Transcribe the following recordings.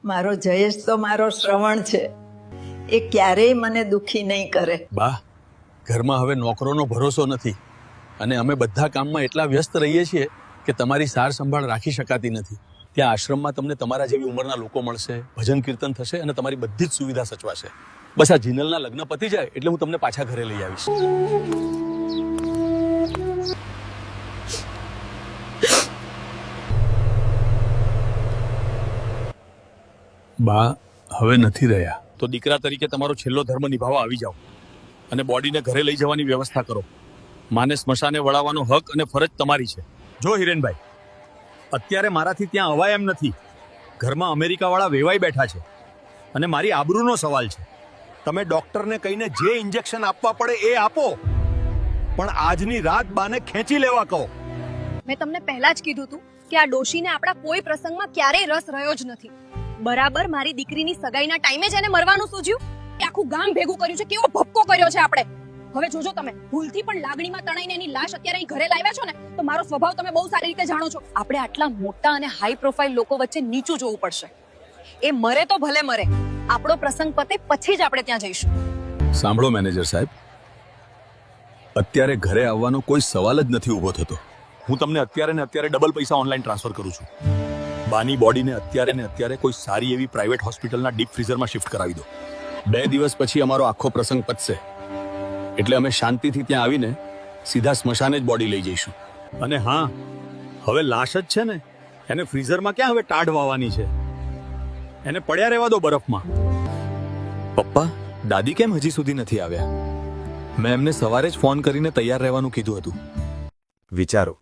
મારો જયેશ તો મારો શ્રવણ છે, એ ક્યારેય મને દુખી નહીં કરે. બા, ઘરમાં હવે નોકરોનો ભરોસો નથી અને અમે બધા કામમાં એટલા વ્યસ્ત રહીએ છીએ કે તમારી સાર સંભાળ રાખી શકાતી નથી. ત્યાં આશ્રમમાં તમને તમારા જેવી ઉંમરના લોકો મળશે, ભજન કીર્તન થશે અને તમારી બધી જ સુવિધા સચવાશે. બસ આ જીનલના લગ્ન પતી જાય એટલે હું તમને પાછા ઘરે લઈ આવીશ. બા, હવે નથી રહ્યા તો દીકરા તરીકે તમારો છેલ્લો ધર્મ નિભાવવા આવી જાઓ અને બોડીને ઘરે લઈ જવાની વ્યવસ્થા કરો. માને સ્મશાને વળાવવાનો હક અને ફરજ તમારી છે. જો હિરેનભાઈ, અત્યારે મારાથી ત્યાં અવાય એમ નથી. ઘરમાં અમેરિકાવાળા વેવાઈ બેઠા છે અને મારી આબરૂનો સવાલ છે. તમે ડોક્ટરને કહીને જે ઇન્જેક્શન આપવા પડે એ આપો, પણ આજની રાત બાને ખેંચી લેવા કહો. મેં તમને પહેલા જ કીધું હતું કે આ ડોશીને આપણા કોઈ પ્રસંગમાં ક્યારેય રસ રહ્યો જ નથી. બરાબર મારી દીકરીની સગાઈના ટાઈમે જ એને મરવાનું સૂઝ્યું. એ આખું ગામ ભેગું કર્યું છે, કેવો ભપકો કર્યો છે આપણે. હવે જોજો, તમે ભૂલથી પણ લાગણીમાં તણાઈને એની લાશ અત્યારે અહીં ઘરે લાવ્યા છો ને, તો મારો સ્વભાવ તમે બહુ સારી રીતે જાણો છો. આપણે આટલા મોટા અને હાઈ પ્રોફાઇલ લોકો વચ્ચે નીચું જોવું પડશે. એ મરે તો ભલે મરે, આપણો પ્રસંગ પતે પછી જ આપણે ત્યાં જઈશું. સાંભળો મેનેજર સાહેબ, અત્યારે ઘરે આવવાનો કોઈ સવાલ જ નથી ઊભો થતો. હું તમને અત્યારે ને અત્યારે ડબલ પૈસા ઓનલાઈન ટ્રાન્સફર કરું છું. બાની બોડીને અત્યારે ને અત્યારે કોઈ સારી એવી પ્રાઇવેટ હોસ્પિટલના ડીપ ફ્રીઝરમાં શિફ્ટ કરાવી દો. 2 દિવસ પછી અમારો આખો પ્રસંગ પતશે એટલે અમે શાંતિથી ત્યાં આવીને સીધા સ્મશાને જ બોડી લઈ જઈશું. અને હા, હવે લાશ જ છે ને, એને ફ્રીઝરમાં ક્યાં હવે ટાઢ વાવવાની છે? એને પડ્યા રહેવા દો બરફમાં. પપ્પા, દાદી કેમ હજી સુધી નથી આવ્યા? મેં એમને સવારે જ ફોન કરીને તૈયાર રહેવાનું કીધું હતું. વિચારો,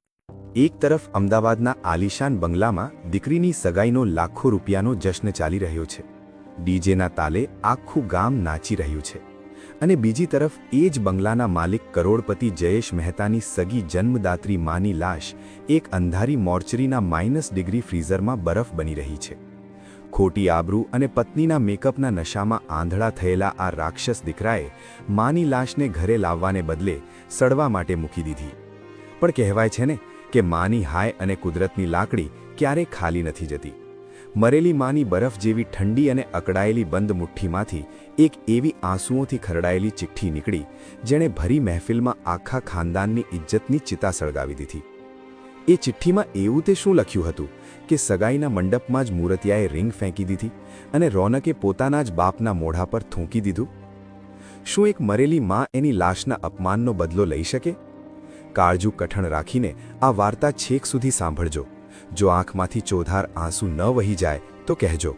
એક તરફ અમદાવાદના આલિશાન બંગલામાં દીકરીની સગાઈનો લાખો રૂપિયાનો જશ્ન ચાલી રહ્યો છે, ડીજેના તાલે આખું ગામ નાચી રહ્યું છે, અને બીજી તરફ એ જ બંગલાના માલિક કરોડપતિ જયેશ મહેતાની સગી જન્મદાત્રી માની લાશ એક અંધારી મોર્ચરીના -ડિગ્રી ફ્રીઝરમાં બરફ બની રહી છે. ખોટી આબરૂ અને પત્નીના મેકઅપના નશામાં આંધળા થયેલા આ રાક્ષસ દીકરાએ માની લાશને ઘરે લાવવાને બદલે સડવા માટે મૂકી દીધી. પણ કહેવાય છે ને કે માની હાય અને કુદરતની લાકડી ક્યારેય ખાલી નથી જતી. મરેલી માની બરફ જેવી ઠંડી અને અકળાયેલી બંધ મુઠ્ઠીમાંથી એક એવી આંસુઓથી ખરડાયેલી ચિઠ્ઠી નીકળી જેણે ભરી મહેફિલમાં આખા ખાનદાનની ઇજ્જતની ચિતા સળગાવી દીધી. એ ચિઠ્ઠીમાં એવું તે શું લખ્યું હતું કે સગાઈના મંડપમાં જ મૂર્તિયાએ રિંગ ફેંકી દીધી અને રોનકે પોતાના જ બાપના મોઢા પર થૂંકી દીધું? શું એક મરેલી માં એની લાશના અપમાનનો બદલો લઈ શકે? કાળજું કઠણ રાખીને આ વાર્તા છેક સુધી સાંભળજો. જો આંખમાંથી ચોધાર આંસુ ન વહી જાય તો કહેજો.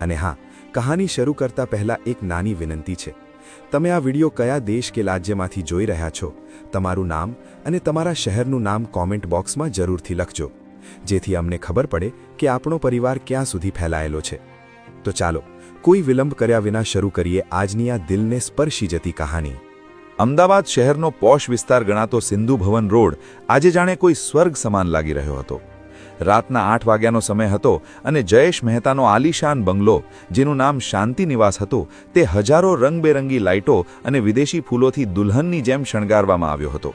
અને હા, કહાની શરૂ કરતા પહેલા એક નાની વિનંતી છે. તમે આ વિડિયો કયા દેશ કે રાજ્યમાંથી જોઈ રહ્યા છો, તમારું નામ અને તમારા શહેરનું નામ કોમેન્ટ બોક્સમાં જરૂરથી લખજો, જેથી અમને ખબર પડે કે આપણો પરિવાર ક્યાં સુધી ફેલાયેલો છે. તો ચાલો કોઈ વિલંબ કર્યા વિના શરૂ કરીએ આજની આ દિલને સ્પર્શી જતી કહાની. અમદાવાદ શહેરનો પોશ વિસ્તાર ગણાતો સિંધુ ભવન રોડ આજે જાણે કોઈ સ્વર્ગ સમાન લાગી રહ્યો હતો. રાતના 8 વાગ્યાનો સમય હતો અને જયેશ મહેતાનો આલિશાન બંગલો, જેનું નામ શાંતિ નિવાસ હતું, તે હજારો રંગબેરંગી લાઇટો અને વિદેશી ફૂલોથી દુલ્હનની જેમ શણગારવામાં આવ્યો હતો.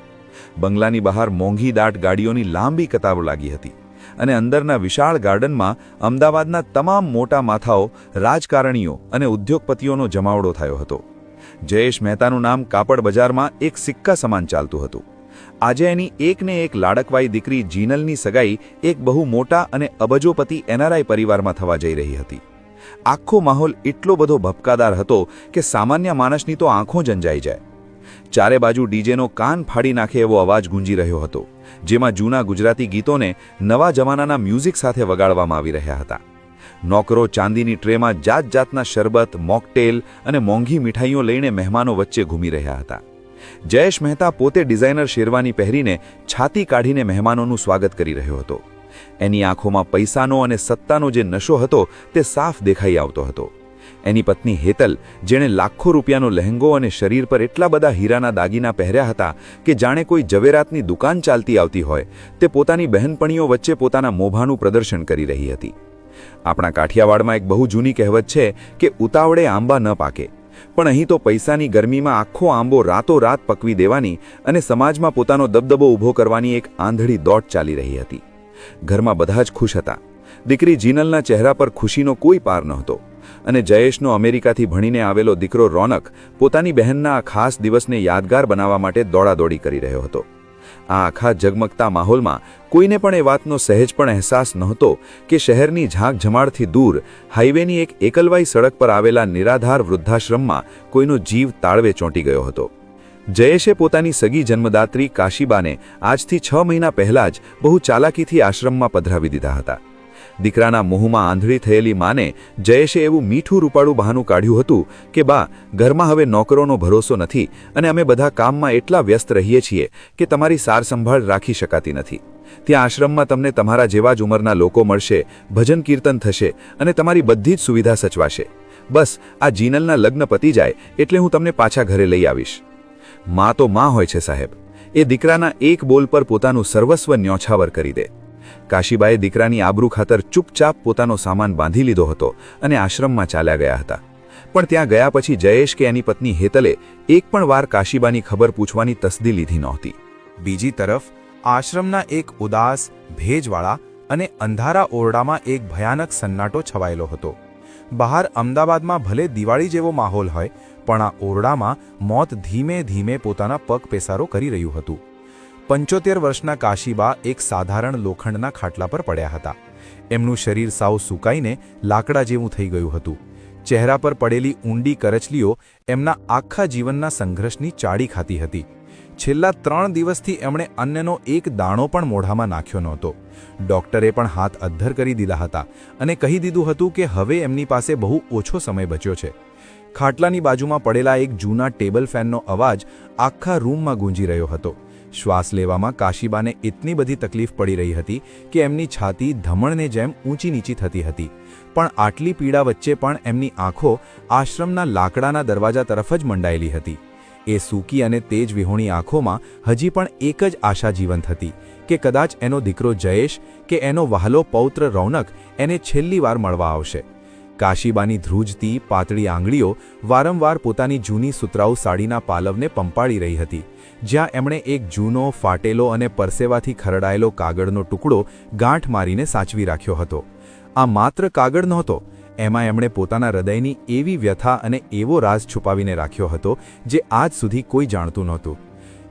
બંગલાની બહાર મોંઘી દાટ ગાડીઓની લાંબી કતારો લાગી હતી અને અંદરના વિશાળ ગાર્ડનમાં અમદાવાદના તમામ મોટા માથાઓ, રાજકારણીઓ અને ઉદ્યોગપતિઓનો જમાવડો થયો હતો. જયેશ મહેતાનું નામ કાપડ બજારમાં એક સિક્કા સમાન ચાલતું હતું. આજે એની એકને એક લાડકવાઈ દીકરી જીનલની સગાઈ એક બહુ મોટા અને અબજોપતિ NRI પરિવારમાં થવા જઈ રહી હતી. આખો માહોલ એટલો બધો ભપકાદાર હતો કે સામાન્ય માણસની તો આંખો જંજાઈ જાય. ચારે બાજુ ડીજેનો કાન ફાડી નાખે એવો અવાજ ગુંજી રહ્યો હતો, જેમાં જૂના ગુજરાતી ગીતોને નવા જમાનાના મ્યુઝિક સાથે વગાડવામાં આવી રહ્યા હતા. નોકરો ચાંદીની ટ્રેમાં જાત જાતના શરબત, મોકટેલ અને મોંઘી મીઠાઈઓ લઈને મહેમાનો વચ્ચે ઘૂમી રહ્યા હતા. જયેશ મહેતા પોતે ડિઝાઇનર શેરવાની પહેરીને છાતી કાઢીને મહેમાનોનું સ્વાગત કરી રહ્યો હતો. એની આંખોમાં પૈસાનો અને સત્તાનો જે નશો હતો તે સાફ દેખાઈ આવતો હતો. એની પત્ની હેતલ, જેણે લાખો રૂપિયાનો લહેંગો અને શરીર પર એટલા બધા હીરાના દાગીના પહેર્યા હતા કે જાણે કોઈ ઝવેરાતની દુકાન ચાલતી આવતી હોય, તે પોતાની બહેનપણીઓ વચ્ચે પોતાના મોભાનું પ્રદર્શન કરી રહી હતી. આપણા કાઠિયાવાડમાં એક બહુ જૂની કહેવત છે કે ઉતાવળે આંબા ન પાકે, પણ અહીં તો પૈસાની ગરમીમાં આખો આંબો રાતોરાત પકવી દેવાની અને સમાજમાં પોતાનો દબદબો ઊભો કરવાની એક આંધળી દોટ ચાલી રહી હતી. ઘરમાં બધા જ ખુશ હતા. દીકરી જીનલના ચહેરા પર ખુશીનો કોઈ પાર નહોતો અને જયેશનો અમેરિકાથી ભણીને આવેલો દીકરો રોનક પોતાની બહેનના આ ખાસ દિવસને યાદગાર બનાવવા માટે દોડાદોડી કરી રહ્યો હતો. આ આખા ઝગમગતા માહોલમાં કોઈને પણ એ વાતનો સહેજ પણ અહેસાસ નહોતો કે શહેરની ઝાંકઝમાળથી દૂર હાઈવેની એક એકલવાઈ સડક પર આવેલા નિરાધાર વૃદ્ધાશ્રમમાં કોઈનો જીવ તાળવે ચોંટી ગયો હતો. જયેશે પોતાની સગી જન્મદાત્રી કાશીબાને આજથી 6 મહિના પહેલાં જ બહુ ચાલાકીથી આશ્રમમાં પધરાવી દીધા હતા. દીકરાના મોહમાં આંધળી થયેલી માને જયેશે એવું મીઠું રૂપાળું બહાનું કાઢ્યું હતું કે બા, ઘરમાં હવે નોકરોનો ભરોસો નથી અને અમે બધા કામમાં એટલા વ્યસ્ત રહીએ છીએ કે તમારી સારસંભાળ રાખી શકાતી નથી. ત્યાં આશ્રમમાં તમને તમારા જેવા જ ઉંમરના લોકો મળશે, ભજન કીર્તન થશે અને તમારી બધી જ સુવિધા સચવાશે. બસ આ જીનલના લગ્ન પતી જાય એટલે હું તમને પાછા ઘરે લઈ આવીશ. માં તો માં હોય છે સાહેબ. એ દીકરાના એક બોલ પર પોતાનું સર્વસ્વ ન્યોછાવર કરી દે. કાશીબાએ દીકરાની આબરૂ ખાતર ચૂપચાપ પોતાનો સામાન બાંધી લીધો હતો અને આશ્રમમાં ચાલ્યા ગયા હતા. પણ ત્યાં ગયા પછી જયેશ કે એની પત્ની હેતલે એક પણ વાર કાશીબાની ખબર પૂછવાની તસદી લીધી નહોતી. બીજી તરફ આશ્રમના એક ઉદાસ, ભેજવાળા અને અંધારા ઓરડામાં એક ભયાનક સન્નાટો છવાયેલો હતો. બહાર અમદાવાદમાં ભલે દિવાળી જેવો માહોલ હોય, પણ આ ઓરડામાં મોત ધીમે ધીમે પોતાના પગ પેસારો કરી રહ્યું હતું. 75 વર્ષના કાશીબા એક સાધારણ લોખંડના ખાટલા પર પડ્યા હતા. એમનું શરીર સાવ સૂકાઈને લાકડા જેવું થઈ ગયું હતું. ચહેરા પર પડેલી ઊંડી કરચલીઓ એમના આખા જીવનના સંઘર્ષની ચાડી ખાતી હતી. છેલ્લા 3 દિવસથી એમણે અન્નનો એક દાણો પણ મોઢામાં નાખ્યો નહોતો. ડોક્ટરે પણ હાથ અદ્ધર કરી દીધા હતા અને કહી દીધું હતું કે હવે એમની પાસે બહુ ઓછો સમય બચ્યો છે. ખાટલાની બાજુમાં પડેલા એક જૂના ટેબલ ફેનનો અવાજ આખા રૂમમાં ગૂંજી રહ્યો હતો. શ્વાસ લેવામાં કાશીબાને એટલી બધી તકલીફ પડી રહી હતી કે એમની છાતી ધમણને જેમ ઊંચી નીચી થતી હતી. પણ આટલી પીડા વચ્ચે પણ એમની આંખો આશ્રમના લાકડાના દરવાજા તરફ જ મંડાયેલી હતી. એ સૂકી અને તેજ વિહોણી આંખોમાં હજી પણ એક જ આશા જીવંત હતી કે કદાચ એનો દીકરો જયેશ કે એનો વહાલો પૌત્ર રૌનક એને છેલ્લી વાર મળવા આવશે. કાશીબાની ધ્રુજતી પાતળી આંગળીઓ વારંવાર પોતાની જૂની સુતરાઉ સાડીના પાલવને પંપાળી રહી હતી, જ્યાં એમણે એક જૂનો, ફાટેલો અને પરસેવાથી ખરડાયેલો કાગળનો ટુકડો ગાંઠ મારીને સાચવી રાખ્યો હતો. આ માત્ર કાગળ નહોતો, એમાં એમણે પોતાના હૃદયની એવી વ્યથા અને એવો રાજ છુપાવીને રાખ્યો હતો જે આજ સુધી કોઈ જાણતું નહોતું.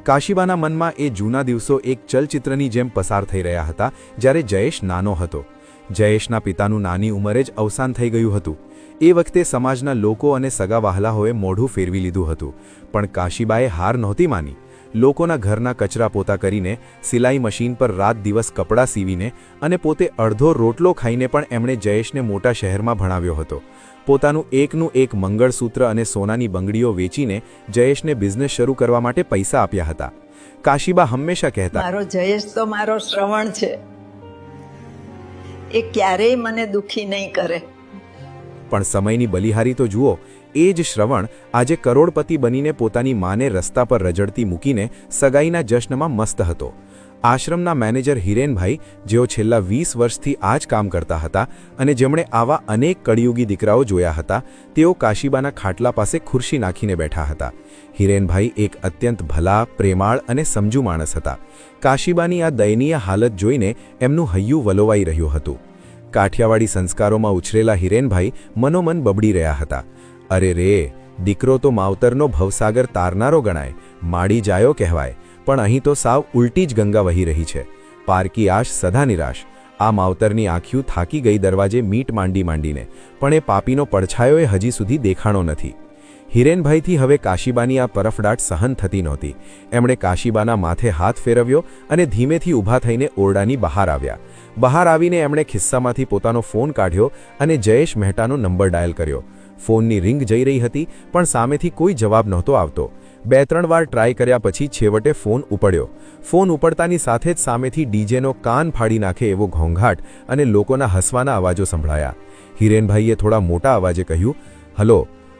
કાશીબાના મનમાં એ જૂના દિવસો એક ચલચિત્રની જેમ પસાર થઈ રહ્યા હતા, જ્યારે જયેશ નાનો હતો. જયેશના પિતાનું નાની ઉંમરે જ અવસાન થઈ ગયું હતું. એ વખતે સમાજના લોકો અને સગા વહાલાઓએ મોઢું ફેરવી લીધું હતું, પણ કાશીબાએ હાર નહોતી માની. લોકોના ઘરના કચરા પોતા કરીને, સિલાઈ મશીન પર રાત દિવસ કપડાં સીવીને અને પોતે અડધો રોટલો ખાઈને પણ એમણે જયેશને મોટા શહેરમાં ભણાવ્યો હતો. પોતાનું એકનું એક મંગળસૂત્ર અને સોનાની બંગડીઓ વેચીને જયેશને બિઝનેસ શરૂ કરવા માટે પૈસા આપ્યા હતા. કાશીબા હંમેશા કહેતા, મારો જયેશ તો મારો શ્રવણ છે, એ ક્યારેય મને દુખી નહીં કરે. પણ સમયની બલિહારી તો જુઓ. એ જ શ્રવણ આજે કરોડપતિ બનીને પોતાની માને રસ્તા પર રજડતી મૂકીને સગાઈના જશ્નમાં મસ્ત હતો. આશ્રમના મેનેજર હિરેનભાઈ, જેઓ છેલ્લા 20 વર્ષથી આ જ કામ કરતા હતા અને જેમણે આવા અનેક કળિયુગી દીકરાઓ જોયા હતા, તેઓ કાશીબાના ખાટલા પાસે ખુરશી નાખીને બેઠા હતા. હિરેનભાઈ એક અત્યંત ભલા, પ્રેમાળ અને સમજુ માણસ હતા. કાશીબાની આ દયનીય હાલત જોઈને એમનું હૈયું વલોવાઈ રહ્યું હતું. કાઠિયાવાડી સંસ્કારોમાં ઉછરેલા હિરેનભાઈ મનોમન બબડી રહ્યા હતા. અરે રે, દીકરો તો માવતરનો ભવસાગર તારનારો ગણાય, માડી જાયો કહેવાય, પણ અહીં તો સાવ ઉલટી જ ગંગા વહી રહી છે. પારકી આશ સદા નિરાશ. આ માવતરની આંખિયું થાકી ગઈ દરવાજે મીટ માંડીને, પણ એ પાપીનો પડછાયો એ હજી સુધી દેખાણો નથી. હિરેનભાઈથી હવે કાશીબાની આ પરફડાટ સહન થતી નહોતી. એમણે કાશીબાના માથે હાથ ફેરવ્યો અને ધીમેથી ઊભા થઈને ઓરડાની બહાર આવ્યા. બહાર આવીને એમણે ખિસ્સામાંથી પોતાનો ફોન કાઢ્યો અને જયેશ મહેતાનો નંબર ડાયલ કર્યો. ફોનની રિંગ જઈ રહી હતી, પણ સામેથી કોઈ જવાબ નહોતો આવતો. 2-3 વાર ટ્રાય કર્યા પછી છેવટે ફોન ઉપડ્યો. ફોન ઉપડતાની સાથે જ સામેથી ડીજેનો કાન ફાડી નાખે એવો ઘોંઘાટ અને લોકોના હસવાના અવાજો સંભળાયા. હિરેનભાઈએ થોડા મોટા અવાજે કહ્યું, હલો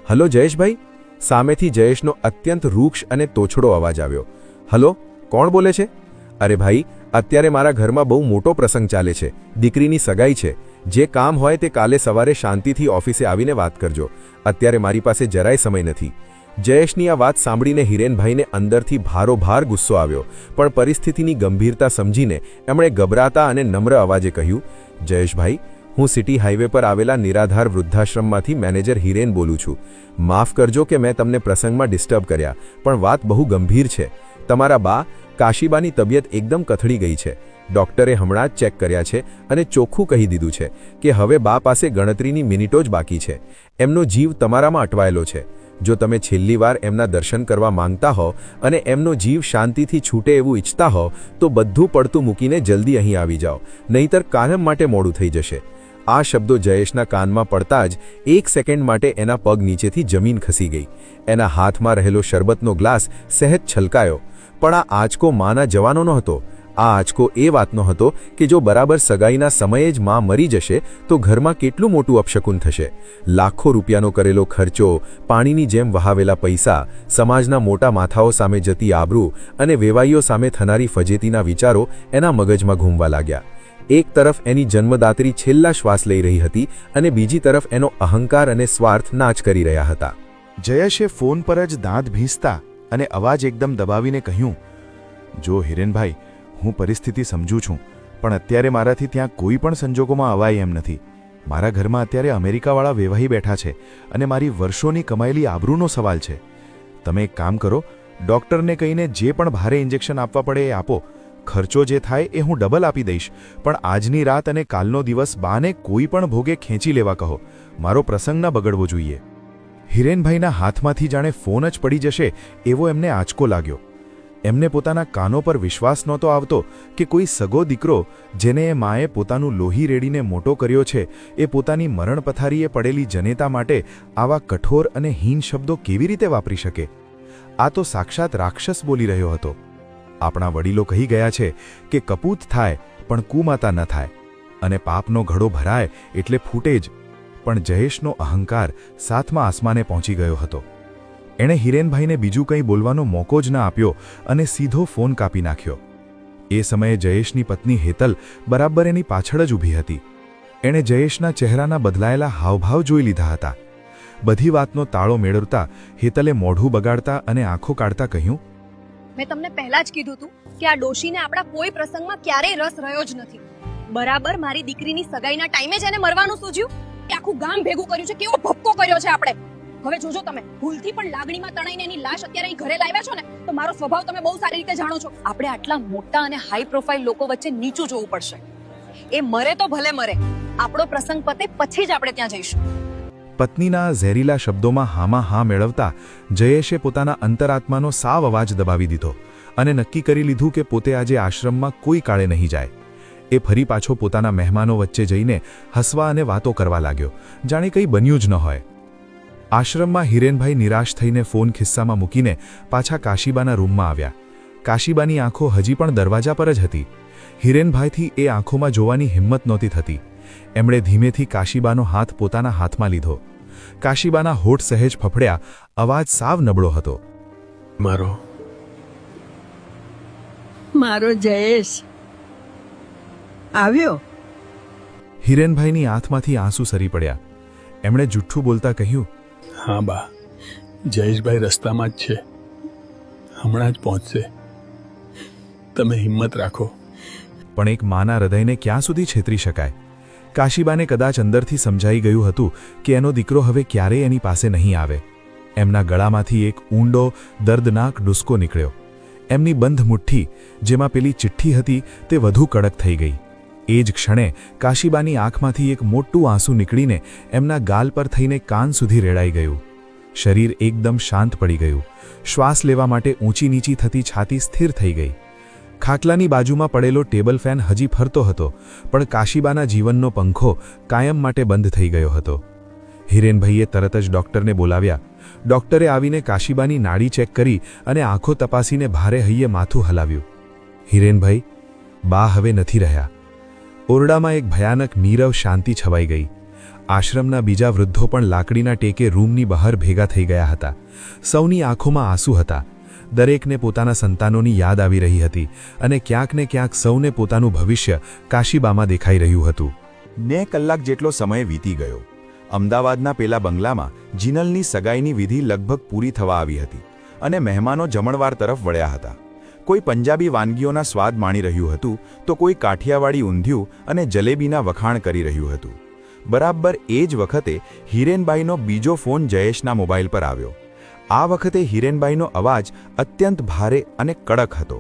હલો જયેશભાઈ. સામેથી જયેશનો અત્યંત રૂક્ષ અને તોછડો અવાજ આવ્યો. હલો, કોણ બોલે છે? અરે ભાઈ, અત્યારે મારા ઘરમાં બહુ મોટો પ્રસંગ ચાલે છે, દીકરીની સગાઈ છે. જે કામ હોય તે કાલે સવારે શાંતિથી ઓફિસે આવીને વાત કરજો. અત્યારે મારી પાસે જરાય સમય નથી. જયેશની આ વાત સાંભળીને હિરેનભાઈને અંદરથી ભારોભાર ગુસ્સો આવ્યો, પણ પરિસ્થિતિની ગંભીરતા સમજીને એમણે ગભરાતા અને નમ્ર અવાજે કહ્યું, જયેશભાઈ, હું સિટી હાઈવે પર આવેલા નિરાધાર વૃદ્ધાશ્રમમાંથી મેનેજર હિરેન બોલું છું. માફ કરજો કે મેં તમને પ્રસંગમાં ડિસ્ટર્બ કર્યા, પણ વાત બહુ ગંભીર છે. તમારા બા કાશીબાની તબિયત એકદમ કથળી ગઈ છે. ડોક્ટરે હમણાં જ ચેક કર્યા છે અને ચોખ્ખું કહી દીધું છે કે હવે બા પાસે ગણતરીની મિનિટો જ બાકી છે. એમનો જીવ તમારામાં અટવાયેલો છે. જો તમે છેલ્લી વાર એમના દર્શન કરવા માંગતા હો અને એમનો જીવ શાંતિથી છૂટે એવું ઈચ્છતા હો તો બધું પડતું મૂકીને જલ્દી અહીં આવી જાઓ, નહીંતર કાયમ માટે મોડું થઈ જશે. આ શબ્દો જયેશના કાનમાં પડતા જ એક સેકન્ડ માટે એના પગ નીચેથી જમીન ખસી ગઈ. એના હાથમાં રહેલો શરબતનો ગ્લાસ સહેજ છલકાયો, પણ આ આંચકો માના જવાનો નહોતો. આ આંચકો એ વાતનો હતો કે જો બરાબર સગાઈના સમયે જ માં મરી જશે તો ઘરમાં કેટલું મોટું અપશકુન થશે. લાખો રૂપિયાનો કરેલો ખર્ચો, પાણીની જેમ વહાવેલા પૈસા, સમાજના મોટા માથાઓ સામે જતી આબરૂ અને વેવાઈઓ સામે થનારી ફજેતીના વિચારો એના મગજમાં ઘૂમવા લાગ્યા. એક તરફ એની જન્મદાત્રી છેલ્લા શ્વાસ લઈ રહી હતી અને બીજી તરફ એનો અહંકાર અને સ્વાર્થ નાચ કરી રહ્યા હતા. જયેશે ફોન પર જ દાંત ભીંસતા અને અવાજ એકદમ દબાવીને કહ્યું, જો હિરેનભાઈ, હું પરિસ્થિતિ સમજું છું, પણ અત્યારે મારાથી ત્યાં કોઈ પણ સંજોગોમાં અવાય એમ નથી. મારા ઘરમાં અત્યારે અમેરિકાવાળા વેવાહી બેઠા છે અને મારી વર્ષોની કમાયેલી આબરૂનો સવાલ છે. તમે એક કામ કરો, ડૉક્ટરને કહીને જે પણ ભારે ઇન્જેક્શન આપવા પડે એ આપો. ખર્ચો જે થાય એ હું ડબલ આપી દઈશ, પણ આજની રાત અને કાલનો દિવસ બાને કોઈ પણ ભોગે ખેંચી લેવા કહો. મારો પ્રસંગ ન બગડવો જોઈએ. હિરેનભાઈના હાથમાંથી જાણે ફોન જ પડી જશે એવો એમને આંચકો લાગ્યો. એમને પોતાના કાનો પર વિશ્વાસ નહોતો આવતો કે કોઈ સગો દીકરો જેને એ માએ પોતાનું લોહી રેડીને મોટો કર્યો છે એ પોતાની મરણ પથારીએ પડેલી જનેતા માટે આવા કઠોર અને હીન શબ્દો કેવી રીતે વાપરી શકે. આ તો સાક્ષાત રાક્ષસ બોલી રહ્યો હતો. આપણા વડીલો કહી ગયા છે કે કપૂત થાય પણ કુમાતા ન થાય, અને પાપનો ઘડો ભરાય એટલે ફૂટે જ. પણ જયેશનો અહંકાર સાતમા આસમાને પહોંચી ગયો હતો. એણે હિરેનભાઈને બીજું કંઈ બોલવાનો મોકો જ ન આપ્યો અને સીધો ફોન કાપી નાખ્યો. એ સમયે જયેશની પત્ની હેતલ બરાબર એની પાછળ જ ઊભી હતી. એણે જયેશના ચહેરાના બદલાયેલા હાવભાવ જોઈ લીધા હતા. બધી વાતનો તાળો મેળવતા હેતલે મોઢું બગાડતા અને આંખો કાઢતા કહ્યું, મેં તમને પહેલા જ કીધું હતું કે આ ડોશીને આપણા કોઈ પ્રસંગમાં ક્યારેય રસ રહ્યો જ નથી. બરાબર મારી દીકરીની સગાઈના ટાઈમે જ એને મરવાનું સૂઝ્યું. એ આખું ગામ ભેગું કર્યું છે, કેવો ભપકો કર્યો છે આપણે. હવે જોજો, તમે ભૂલથી પણ લાગણીમાં તણાઈને એની લાશ અત્યારે અહીં ઘરે લાવ્યા છો ને, તો મારો સ્વભાવ તમે બહુ સારી રીતે જાણો છો. આપણે આટલા મોટા અને હાઈ પ્રોફાઇલ લોકો વચ્ચે નીચું જોવું પડશે. એ મરે તો ભલે મરે, આપણો પ્રસંગ પતે પછી જ આપણે ત્યાં જઈશું. પત્નીના ઝેરીલા શબ્દોમાં હામાં હા મેળવતા જયેશે પોતાના અંતરાત્માનો સાવ અવાજ દબાવી દીધો અને નક્કી કરી લીધું કે પોતે આજે આશ્રમમાં કોઈ કાળે નહીં જાય. એ ફરી પાછો પોતાના મહેમાનો વચ્ચે જઈને હસવા અને વાતો કરવા લાગ્યો, જાણે કંઈ બન્યું જ ન હોય. આશ્રમમાં હિરેનભાઈ નિરાશ થઈને ફોન ખિસ્સામાં મૂકીને પાછા કાશીબાના રૂમમાં આવ્યા. કાશીબાની આંખો હજી પણ દરવાજા પર જ હતી. હિરેનભાઈથી એ આંખોમાં જોવાની હિંમત નહોતી થતી. એમણે ધીમેથી કાશીબાનો હાથ પોતાના હાથમાં લીધો. કાશીબાના હોઠ સહેજ ફફડ્યા, અવાજ સાવ નબળો હતો. મારો જયેશ આવ્યો. હિરેનભાઈની આંખમાંથી આંસુ સરી પડ્યા. એમણે જુઠ્ઠું બોલતા કહ્યું, હા બા, જયેશભાઈ રસ્તામાં જ છે, હમણાં જ પહોંચશે, તમે હિંમત રાખો. પણ એક માના હૃદયને ક્યાં સુધી છેતરી શકાય? કાશીબાને કદાચ અંદરથી સમજાઈ ગયું હતું કે એનો દીકરો હવે ક્યારેય એની પાસે નહીં આવે. એમના ગળામાંથી એક ઊંડો દર્દનાક ડુસકો નીકળ્યો. એમની બંધ મુઠ્ઠી, જેમાં પેલી ચિઠ્ઠી હતી, તે વધુ કડક થઈ ગઈ. એ જ ક્ષણે કાશીબાની આંખમાંથી એક મોટું આંસુ નીકળીને એમના ગાલ પર થઈને કાન સુધી રેડાઈ ગયું. શરીર એકદમ શાંત પડી ગયું. શ્વાસ લેવા માટે ઊંચી નીચી થતી છાતી સ્થિર થઈ ગઈ. ખાટલાની બાજુમાં પડેલો ટેબલ ફેન હજી ફરતો હતો, પણ કાશીબાના જીવનનો પંખો કાયમ માટે બંધ થઈ ગયો હતો. હિરેનભાઈએ તરત જ ડૉક્ટરને બોલાવ્યા. ડૉક્ટરે આવીને કાશીબાની નાડી ચેક કરી અને આંખો તપાસીને ભારે હૈયે માથું હલાવ્યું. હિરેનભાઈ, બા હવે નથી રહ્યા. ઓરડામાં એક ભયાનક નીરવ શાંતિ છવાઈ ગઈ. આશ્રમના બીજા વૃદ્ધો પણ લાકડીના ટેકે રૂમની બહાર ભેગા થઈ ગયા હતા. સૌની આંખોમાં આંસુ હતા. દરેકને પોતાના સંતાનોની યાદ આવી રહી હતી અને ક્યાંક ને ક્યાંક સૌને પોતાનું ભવિષ્ય કાશીબામાં દેખાઈ રહ્યું હતું. 2 કલાક જેટલો સમય વીતી ગયો. અમદાવાદના પેલા બંગલામાં જીનલની સગાઈની વિધિ લગભગ પૂરી થવા આવી હતી અને મહેમાનો જમણવાર તરફ વળ્યા હતા. કોઈ પંજાબી વાનગીઓના સ્વાદ માણી રહ્યું હતું, તો કોઈ કાઠિયાવાડી ઊંધિયું અને જલેબીના વખાણ કરી રહ્યું હતું. બરાબર એ જ વખતે હિરેનબાઈનો બીજો ફોન જયેશના મોબાઈલ પર આવ્યો. આ વખતે હિરેનબાઈનો અવાજ અત્યંત ભારે અને કડક હતો.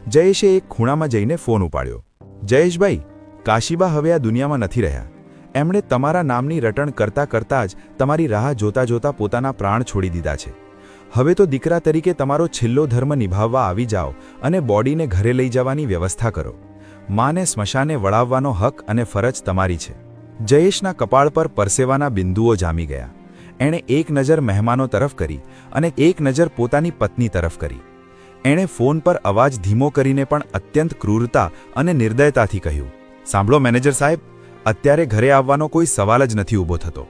જયેશે એક ખૂણામાં જઈને ફોન ઉપાડ્યો. જયેશભાઈ, કાશીબા હવે આ દુનિયામાં નથી રહ્યા. એમણે તમારા નામની રટણ કરતાં કરતાં જ તમારી રાહ જોતા જોતા પોતાના પ્રાણ છોડી દીધા છે. હવે તો દીકરા તરીકે તમારો છેલ્લો ધર્મ નિભાવવા આવી જાઓ અને બોડીને ઘરે લઈ જવાની વ્યવસ્થા કરો. માને સ્મશાને વળાવવાનો હક અને ફરજ તમારી છે. જયેશના કપાળ પર પરસેવાના બિંદુઓ જામી ગયા. એણે એક નજર મહેમાનો તરફ કરી અને એક નજર પોતાની પત્ની તરફ કરી. એણે ફોન પર અવાજ ધીમો કરીને પણ અત્યંત ક્રૂરતા અને નિર્દયતાથી કહ્યું, સાંભળો મેનેજર સાહેબ, અત્યારે ઘરે આવવાનો કોઈ સવાલ જ નથી ઊભો થતો.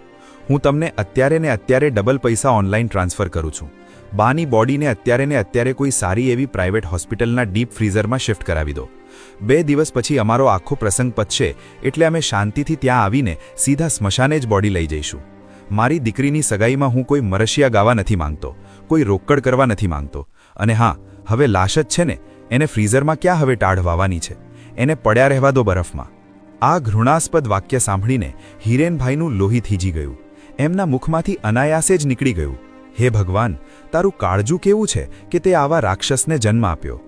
હું તમને અત્યારે ને અત્યારે ડબલ પૈસા ઓનલાઈન ટ્રાન્સફર કરું છું. બાની બોડીને અત્યારે કોઈ સારી એવી પ્રાઇવેટ હોસ્પિટલના ડીપ ફ્રીઝરમાં શિફ્ટ કરાવી દો. 2 દિવસ પછી અમારો આખો પ્રસંગ પતશે એટલે અમે શાંતિથી ત્યાં આવીને સીધા સ્મશાને જ બોડી લઈ જઈશું. મારી દીકરીની સગાઈમાં હું કોઈ મરશિયા ગાવા નથી માંગતો, કોઈ રોકડ કરવા નથી માંગતો. અને હા, હવે લાશ જ છે ને, એને ફ્રીઝરમાં ક્યાં હવે ટાઢ વાવાની છે? એને પડ્યા રહેવા દો બરફમાં. આ ઘૃણાસ્પદ વાક્ય સાંભળીને હિરેનભાઈનું લોહી થીજી ગયું. એમના મુખમાંથી અનાયાસે જ નીકળી ગયું, હે ભગવાન, તારું કાળજું કેવું છે કે તે આવા રાક્ષસને જન્મ આપ્યો.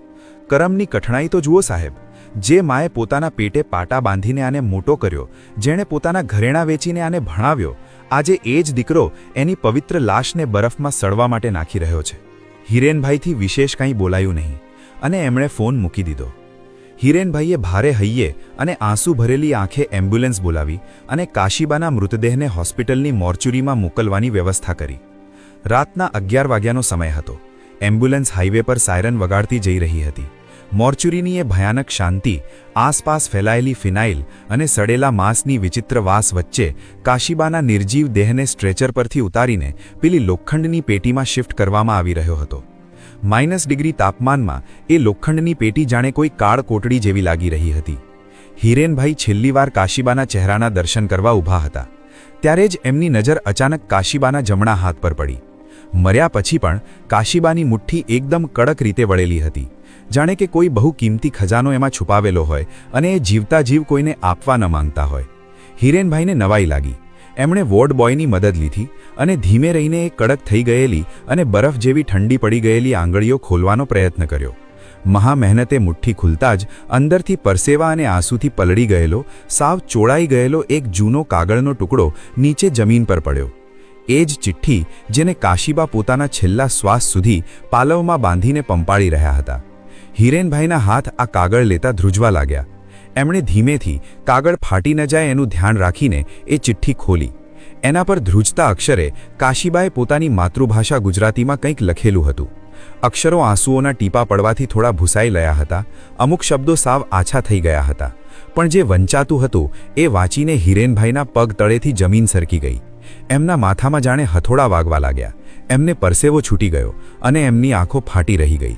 કરમની કઠણાઈ તો જુઓ સાહેબ. જે માએ પોતાના પેટે પાટા બાંધીને આને મોટો કર્યો, જેણે પોતાના ઘરેણાં વેચીને આને ભણાવ્યો, આજે એ જ દીકરો એની પવિત્ર લાશને બરફમાં સડવા માટે નાખી રહ્યો છે. હિરેનભાઈથી વિશેષ કંઈ બોલાયું નહીં અને એમણે ફોન મૂકી દીધો. હિરેનભાઈએ ભારે હૈયે અને આંસુ ભરેલી આંખે એમ્બ્યુલન્સ બોલાવી અને કાશીબાના મૃતદેહને હોસ્પિટલની મોર્ચ્યુરીમાં મોકલવાની વ્યવસ્થા કરી. રાતના 11 વાગ્યાનો સમય હતો. એમ્બ્યુલન્સ હાઈવે પર સાયરન વગાડતી જઈ રહી હતી. મોર્ચ્યુરીની એ ભયાનક શાંતિ, આસપાસ ફેલાયેલી ફિનાઇલ અને સડેલા માંસની વિચિત્ર વાસ વચ્ચે કાશીબાના નિર્જીવ દેહને સ્ટ્રેચર પરથી ઉતારીને પેલી લોખંડની પેટીમાં શિફ્ટ કરવામાં આવી રહ્યો હતો. -ડિગ્રી તાપમાનમાં એ લોખંડની પેટી જાણે કોઈ કાળ કોટડી જેવી લાગી રહી હતી. હિરેનભાઈ છેલ્લીવાર કાશીબાના ચહેરાના દર્શન કરવા ઊભા હતા. ત્યારે જ એમની નજર અચાનક કાશીબાના જમણા હાથ પર પડી. મર્યા પછી પણ કાશીબાની મુઠ્ઠી એકદમ કડક રીતે વળેલી હતી, જાણે કે કોઈ બહુ કિંમતી ખજાનો એમાં છુપાવેલો હોય અને એ જીવતા જીવ કોઈને આપવા ન માંગતા હોય. હિરેનભાઈને નવાઈ લાગી. એમણે વોર્ડ બોયની મદદ લીધી અને ધીમે રહીને એ કડક થઈ ગયેલી અને બરફ જેવી ઠંડી પડી ગયેલી આંગળીઓ ખોલવાનો પ્રયત્ન કર્યો. મહા મહેનતે મુઠ્ઠી ખુલતા જ અંદરથી પરસેવા અને આંસુથી પલળી ગયેલો, સાવ ચોળાઈ ગયેલો એક જૂનો કાગળનો ટુકડો નીચે જમીન પર પડ્યો. એ જ ચિઠ્ઠી જેને કાશીબા પોતાના છેલ્લા શ્વાસ સુધી પાલવમાં બાંધીને પંપાળી રહ્યા હતા. હિરેનભાઈના હાથ આ કાગળ લેતા ધ્રુજવા લાગ્યા. એમણે ધીમેથી કાગળ ફાટી ન જાય એનું ધ્યાન રાખીને એ ચિઠ્ઠી ખોલી. એના પર ધ્રુજતા અક્ષરે કાશીબાએ પોતાની માતૃભાષા ગુજરાતીમાં કંઈક લખેલું હતું. અક્ષરો આંસુઓના ટીપા પડવાથી થોડા ભૂસાઈ ગયા હતા. અમુક શબ્દો સાવ આછા થઈ ગયા હતા. પણ જે વંચાતું હતું એ વાંચીને હિરેનભાઈના પગ તળેથી જમીન સરકી ગઈ. એમના માથામાં જાણે હથોડા વાગવા લાગ્યા. એમને પરસેવો છૂટી ગયો અને એમની આંખો ફાટી રહી ગઈ.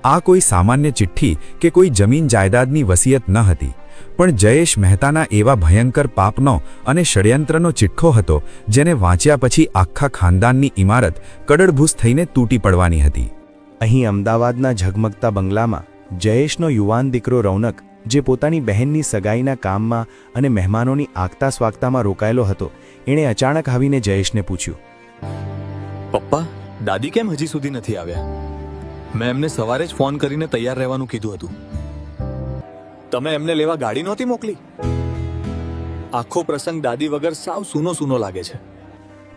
આ કોઈ સામાન્ય ચિઠ્ઠી કે કોઈ જમીન જાયદાદની વસિયત ન હતી, પણ જયેશ મહેતાના એવા ભયંકર પાપનો અને ષડયંત્રનો ચિઠ્ઠો હતો જેને વાંચ્યા પછી આખા ખાનદાનની ઇમારત કડડભૂસ થઈને તૂટી પડવાની હતી. અહીં અમદાવાદના ઝગમગતા બંગલામાં જયેશનો યુવાન દીકરો રૌનક, જે પોતાની બહેનની સગાઈના કામમાં અને મહેમાનોની આગતા સ્વાગતામાં રોકાયેલો હતો, એણે અચાનક આવીને જયેશને પૂછ્યું, પપ્પા, દાદી કેમ હજી સુધી નથી આવ્યા? મેં એમને સવારે જ ફોન કરીને તૈયાર રહેવાનું કીધું હતું. તમે એમને લેવા ગાડી નહોતી મોકલી? આખો પ્રસંગ દાદી વગર સાવ સૂનો સૂનો લાગે છે.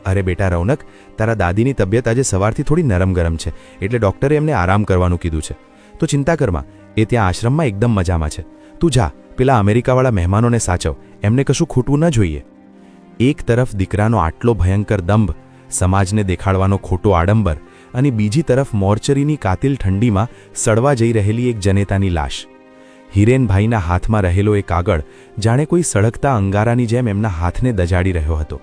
અરે બેટા રૌનક, તારા દાદીની તબિયત આજે સવારથી થોડી નરમ ગરમ છે, એટલે ડૉક્ટરે એમને આરામ કરવાનું કીધું છે. તો ચિંતા કરમાં, એ ત્યાં આશ્રમમાં એકદમ મજામાં છે. તું જા, પેલા અમેરિકાવાળા મહેમાનોને સાચવ, એમને કશું ખૂટવું ન જોઈએ. એક તરફ દીકરાનો આટલો ભયંકર દંભ, સમાજને દેખાડવાનો ખોટો આડંબર, અને બીજી તરફ મોર્ચરીની કાતિલ ઠંડીમાં સડવા જઈ રહેલી એક જનેતાની લાશ. હિરેનભાઈના હાથમાં રહેલો એ કાગળ જાણે કોઈ સળગતા અંગારાની જેમ એમના હાથને દજાડી રહ્યો હતો.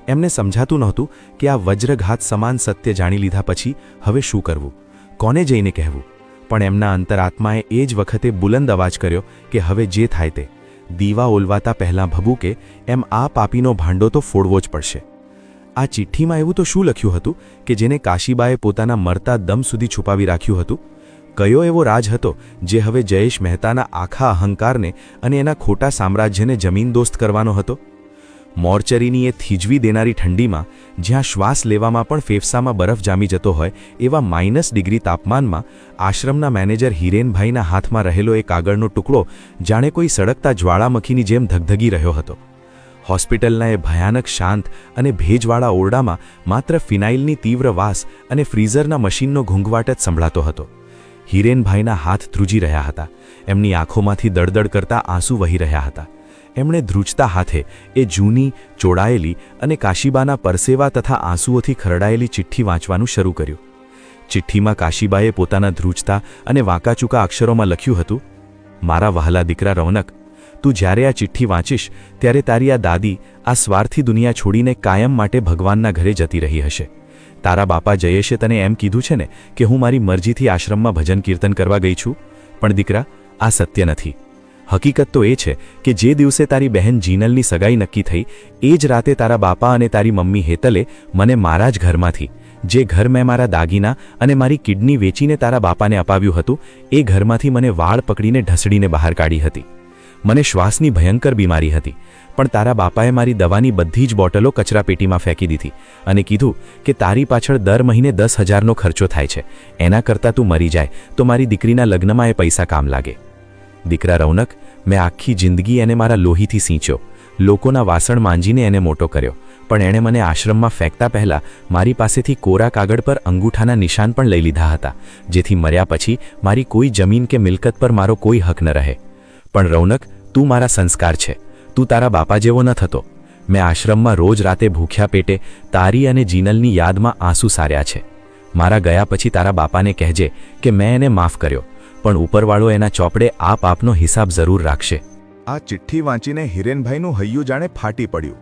એમને સમજાતું નહોતું કે આ વજ્રઘાત સમાન સત્ય જાણી લીધા પછી હવે શું કરવું, કોને જઈને કહેવું. પણ એમના અંતરાત્માએ એ જ વખતે બુલંદ અવાજ કર્યો કે હવે જે થાય તે, દીવા ઓલવાતા પહેલાં ભભૂકે એમ આ પાપીનો ભાંડો તો ફોડવો જ પડશે. આ ચિઠ્ઠીમાં એવું તો શું લખ્યું હતું કે જેને કાશીબાએ પોતાના મરતા દમ સુધી છુપાવી રાખ્યું હતું? કયો એવો રાજ હતો જે હવે જયેશ મહેતાના આખા અહંકારને અને એના ખોટા સામ્રાજ્યને જમીનદોસ્ત કરવાનો હતો? મોર્ચરીની એ થીજવી દેનારી ઠંડીમાં, જ્યાં શ્વાસ લેવામાં પણ ફેફસામાં બરફ જામી જતો હોય એવા -ડિગ્રી તાપમાનમાં આશ્રમના મેનેજર હિરેનભાઈના હાથમાં રહેલો એ કાગળનો ટુકડો જાણે કોઈ સળગતા જ્વાળામખીની જેમ ધગધગી રહ્યો હતો. હોસ્પિટલના એ ભયાનક શાંત અને ભેજવાળા ઓરડામાં માત્ર ફિનાઇલની તીવ્ર વાસ અને ફ્રીઝરના મશીનનો ઘૂંઘવાટ જ સંભળાતો હતો. હિરેનભાઈના હાથ ધ્રુજી રહ્યા હતા. એમની આંખોમાંથી દળદળ કરતા આંસુ વહી રહ્યા હતા. એમણે ધ્રુજતા હાથે એ જૂની, ચોડાયેલી અને કાશીબાના પરસેવા તથા આંસુઓથી ખરડાયેલી ચિઠ્ઠી વાંચવાનું શરૂ કર્યું. ચિઠ્ઠીમાં કાશીબાએ પોતાના ધ્રુજતા અને વાંકાચૂકા અક્ષરોમાં લખ્યું હતું, મારા વહાલા દીકરા રૌનક, તું જ્યારે આ ચિઠ્ઠી વાંચીશ ત્યારે તારી આ દાદી આ સ્વાર્થી દુનિયા છોડીને કાયમ માટે ભગવાનના ઘરે જતી રહી હશે. તારા બાપા જયેશે તને એમ કીધું છે ને કે હું મારી મરજીથી આશ્રમમાં ભજન કીર્તન કરવા ગઈ છું, પણ દીકરા, આ સત્ય નથી. હકીકત તો એ છે કે જે દિવસે તારી બહેન જીનલની સગાઈ નક્કી થઈ એ જ રાતે તારા બાપા અને તારી મમ્મી હેતલે મને મારા જ ઘરમાંથી, જે ઘર મેં મારા દાગીના અને મારી કિડની વેચીને તારા બાપાને અપાવ્યું હતું, એ ઘરમાંથી મને વાળ પકડીને ઢસડીને બહાર કાઢી હતી. મને શ્વાસની ભયંકર બીમારી હતી, પણ તારા બાપાએ મારી દવાની બધી જ બોટલો કચરાપેટીમાં ફેંકી દીધી અને કીધું કે તારી પાછળ દર મહિને 10,000નો ખર્ચો થાય છે, એના કરતાં તું મરી જાય તો મારી દીકરીના લગ્નમાં એ પૈસા કામ લાગે. દીકરા રૌનક, મેં આખી જિંદગી એને મારા લોહીથી સીંચ્યો, લોકોના વાસણ માંજીને એને મોટો કર્યો, પણ એણે મને આશ્રમમાં ફેંકતા પહેલાં મારી પાસેથી કોરા કાગળ પર અંગૂઠાના નિશાન પણ લઈ લીધા હતા, જેથી મર્યા પછી મારી કોઈ જમીન કે મિલકત પર મારો કોઈ હક ન રહે. પણ રૌનક, તું મારા સંસ્કાર છે, તું તારા બાપા જેવો ન થતો. મેં આશ્રમમાં રોજ રાતે ભૂખ્યા પેટે તારી અને જીનલની યાદમાં આંસુ સાર્યા છે. મારા ગયા પછી તારા બાપાને કહેજે કે મેં એને માફ કર્યો, પણ ઉપરવાળો એના ચોપડે આ પાપનો હિસાબ જરૂર રાખશે. આ ચિઠ્ઠી વાંચીને હિરેનભાઈનું હૈયું જાણે ફાટી પડ્યું.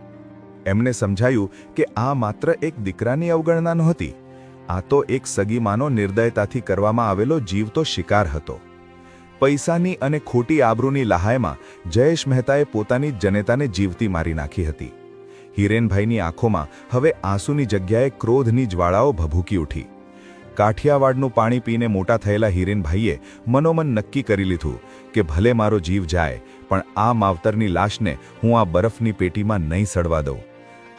એમને સમજાયું કે આ માત્ર એક દીકરાની અવગણના નહોતી, આ તો એક સગી માનો નિર્દયતાથી કરવામાં આવેલો જીવતો શિકાર હતો. પૈસાની અને ખોટી આબરૂની લહાયમાં જયેશ મહેતાએ પોતાની જનેતાને જીવતી મારી નાખી હતી. હિરેનભાઈની આંખોમાં હવે આંસુની જગ્યાએ ક્રોધની જ્વાળાઓ ભભૂકી ઉઠી. કાઠિયાવાડનું પાણી પીને મોટા થયેલા હિરેનભાઈએ મનોમન નક્કી કરી લીધું કે ભલે મારો જીવ જાય, પણ આ માવતરની લાશને હું આ બરફની પેટીમાં નહીં સડવા દઉં.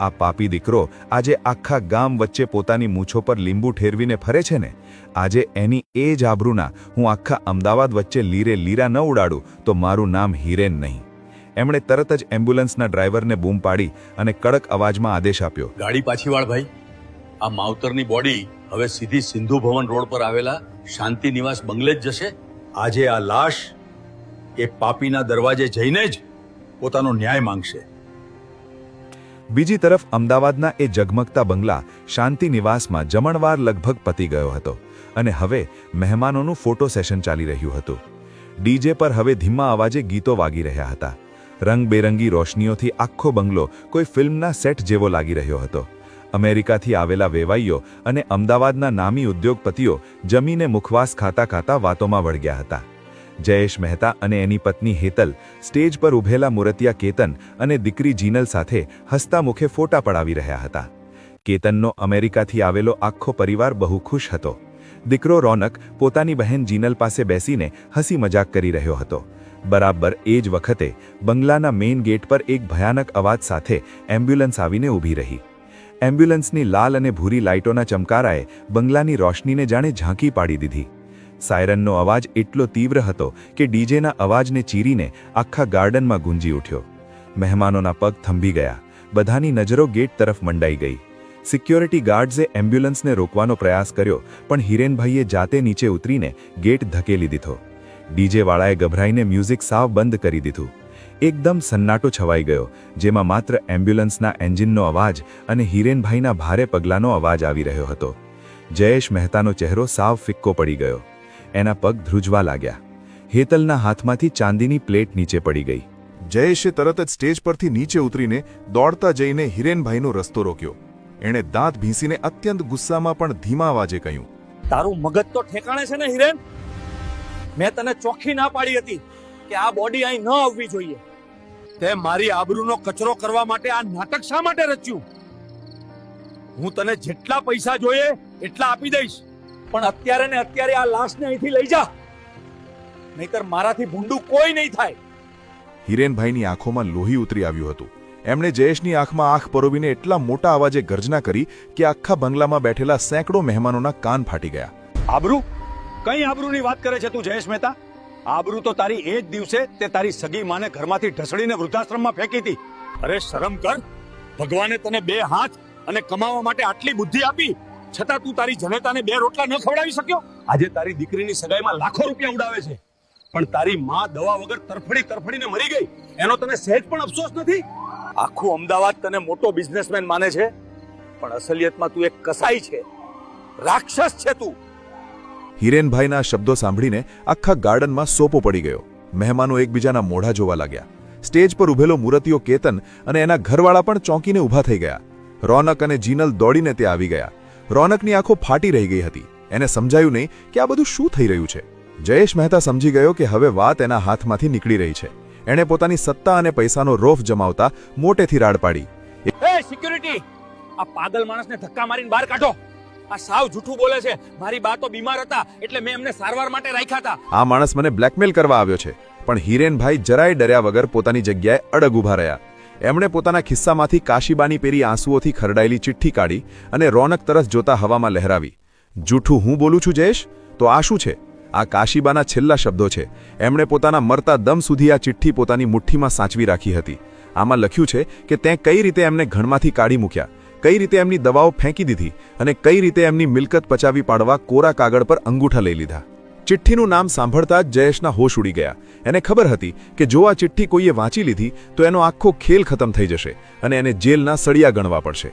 આ પાપી દીકરો આજે આખા ગામ વચ્ચે પોતાની મૂછો પર લીંબુ ઠેરવીને ફરે છે ને, આજે એની એ જ આબરૂના હું આખા અમદાવાદ વચ્ચે લીરે લીરા ન ઉડાડું તો મારું નામ હિરેન નહીં. એમણે તરત જ એમ્બ્યુલન્સના ડ્રાઈવરને બૂમ પાડી અને કડક અવાજમાં આદેશ આપ્યો, ગાડી પાછી વાળ ભાઈ. આ માવતરની બોડી હવે સીધી સિંધુ ભવન રોડ પર આવેલા શાંતિ નિવાસ બંગલે જ જશે. આજે આ લાશ એ પાપીના દરવાજે જઈને જ પોતાનો ન્યાય માંગશે. બીજી તરફ અમદાવાદના એ ઝગમગતા બંગલા શાંતિ નિવાસમાં જમણવાર લગભગ પતી ગયો હતો અને હવે મહેમાનોનું ફોટો સેશન ચાલી રહ્યું હતું. ડીજે પર હવે ધીમા અવાજે ગીતો વાગી રહ્યા હતા. રંગબેરંગી રોશનીઓથી આખો બંગલો કોઈ ફિલ્મના સેટ જેવો લાગી રહ્યો હતો. અમેરિકાથી આવેલા વેવાઈઓ અને અમદાવાદના નામી ઉદ્યોગપતિઓ જમીને મુખવાસ ખાતા ખાતા વાતોમાં વળગ્યા હતા. જયેશ મહેતા અને એની પત્ની હેતલ સ્ટેજ પર ઊભેલા મૂર્તિયા કેતન અને દીકરી જીનલ સાથે હસતા મુખે ફોટા પડાવી રહ્યા હતા. કેતનનો અમેરિકાથી આવેલો આખો પરિવાર બહુ ખુશ હતો. દીકરો રોનક પોતાની બહેન જીનલ પાસે બેસીને હસી મજાક કરી રહ્યો હતો. બરાબર એ જ વખતે બંગલાના મેઇન ગેટ પર એક ભયાનક અવાજ સાથે એમ્બ્યુલન્સ આવીને ઊભી રહી. એમ્બ્યુલન્સની લાલ અને ભૂરી લાઇટોના ચમકારાએ બંગલાની રોશનીને જાણે ઝાંકી પાડી દીધી. સાયરનનો અવાજ એટલો તીવ્ર હતો કે ડીજેના અવાજને ચીરીને આખા ગાર્ડનમાં ગુંજી ઉઠ્યો. મહેમાનોના પગ થંભી ગયા. બધાની નજરો ગેટ તરફ મંડાઈ ગઈ. સિક્યોરિટી ગાર્ડ્સે એમ્બ્યુલન્સને રોકવાનો પ્રયાસ કર્યો, પણ હિરેનભાઈએ જાતે નીચે ઉતરીને ગેટ ધકેલી દીધો. ડીજેવાળાએ ગભરાઈને મ્યુઝિક સાવ બંધ કરી દીધું. એકદમ સન્નાટો છવાઈ ગયો, જેમાં માત્ર એમ્બ્યુલન્સના એન્જિનનો અવાજ અને હિરેનભાઈના ભારે પગલાંનો અવાજ આવી રહ્યો હતો. જયેશ મહેતાનો ચહેરો સાવ ફિક્કો પડી ગયો. એના પગ ધ્રુજવા લાગ્યા. હેતલના હાથમાંથી ચાંદીની પ્લેટ નીચે પડી ગઈ. જયેશે તરત જ સ્ટેજ પરથી નીચે ઉતરીને દોડતા જઈને હિરેનભાઈનો રસ્તો રોક્યો. એણે દાંત ભીંસીને અત્યંત ગુસ્સામાં પણ ધીમા અવાજે કહ્યું, તારું મગજ તો ઠેકાણે છે ને હિરેન? મેં તને ચોખ્ખી ના પાડી હતી કે આ બોડી અહીં ન આવવી જોઈએ. તે મારી આબરૂનો કચરો કરવા માટે આ નાટક શા માટે રચ્યું? હું તને જેટલા પૈસા જોઈએ એટલા આપી દઈશ, પણ અત્યારે ને અત્યારે આ લાશને અહીંથી લઈ જા, નહીતર મારાથી ભૂંડું કોઈ નહીં થાય. હિરેનભાઈની આંખોમાં લોહી ઉતરી આવ્યું હતું. એમણે જયેશની આંખમાં આંખ પરોવીને એટલા મોટા અવાજે ગર્જના કરી કે આખા બંગલામાં બેઠેલા સેંકડો મહેમાનોના કાન ફાટી ગયા. આબરૂ? કઈ આબરૂની વાત કરે છે તું જયેશ મહેતા? આબરૂ તો તારી એ જ દિવસે તે તારી સગી માને ઘરમાંથી ઢસડીને વૃદ્ધાશ્રમમાં ફેંકી હતી. અરે શરમ કર. ભગવાને તને 2 હાથ અને કમાવા માટે આટલી બુદ્ધિ આપી, છતાં તું તારી જનેતાને 2 રોટલા ન ખવડાવી શક્યો. આજે તારી દીકરીની સગાઈમાં લાખો રૂપિયા ઉડાવે છે, પણ તારી માં દવા વગર તરફડીને મરી ગઈ એનો તને સહેજ પણ અફસોસ નથી. આખું અમદાવાદ તને મોટો બિઝનેસમેન માને છે, પણ અસલિયતમાં તું એક કસાઈ છે, રાક્ષસ છે તું. હિરેનભાઈના શબ્દો સાંભળીને આખા ગાર્ડનમાં સોપો પડી ગયો. મહેમાનો એકબીજાના મોઢા જોવા લાગ્યા. સ્ટેજ પર ઉભેલો મૂર્તિઓ કેતન અને એના ઘરવાળા પણ ચોંકીને ઊભા થઈ ગયા. રોનક અને જીનલ દોડીને ત્યાં આવી ગયા. રોનકની આંખો ફાટી રહી ગઈ હતી. એને સમજાયું નહીં કે આ બધું શું થઈ રહ્યું છે. જયેશ મહેતા સમજી ગયો કે હવે વાત એના હાથમાંથી નીકળી રહી છે. એણે પોતાની સત્તા અને પૈસાનો રોફ જમાવતા મોટેથી રાડ પાડી. એ સિક્યુરિટી, આ પાગલ માણસને ધક્કા મારીને બહાર કાઢો. આ સાવ જૂઠું બોલે છે. મારી બા તો બીમાર હતા એટલે મેં એમને સારવાર માટે રાખ્યા હતા. આ માણસ મને બ્લેકમેલ કરવા આવ્યો છે. પણ હિરેનભાઈ જરાય ડર્યા વગર પોતાની જગ્યાએ અડગ ઊભા રહ્યા. એમણે પોતાના ખિસ્સામાંથી કાશીબાની પેરી આંસુઓથી ખરડાયેલી ચિઠ્ઠી કાઢી અને રોનક તરફ જોતા હવામાં લહેરાવી. જૂઠું હું બોલું છું જયેશ? તો આ શું છે? આ કાશીબાના છેલ્લા શબ્દો છે. એમણે પોતાના મરતા દમ સુધી આ ચિઠ્ઠી પોતાની મુઠ્ઠીમાં સાચવી રાખી હતી. આમાં લખ્યું છે કે તે કઈ રીતે એમને ઘણમાંથી કાઢી મૂક્યા, કઈ રીતે એમની દવાઓ ફેંકી દીધી અને કઈ રીતે એમની મિલકત પચાવી પાડવા કોરા કાગળ પર અંગૂઠા લઈ લીધા. ચિઠ્ઠીનું નામ સાંભળતા જ જયેશના હોશ ઉડી ગયા. એને ખબર હતી કે જો આ ચિઠ્ઠી કોઈએ વાંચી લીધી તો એનો આખો ખેલ ખતમ થઈ જશે અને એને જેલના સળિયા ગણવા પડશે.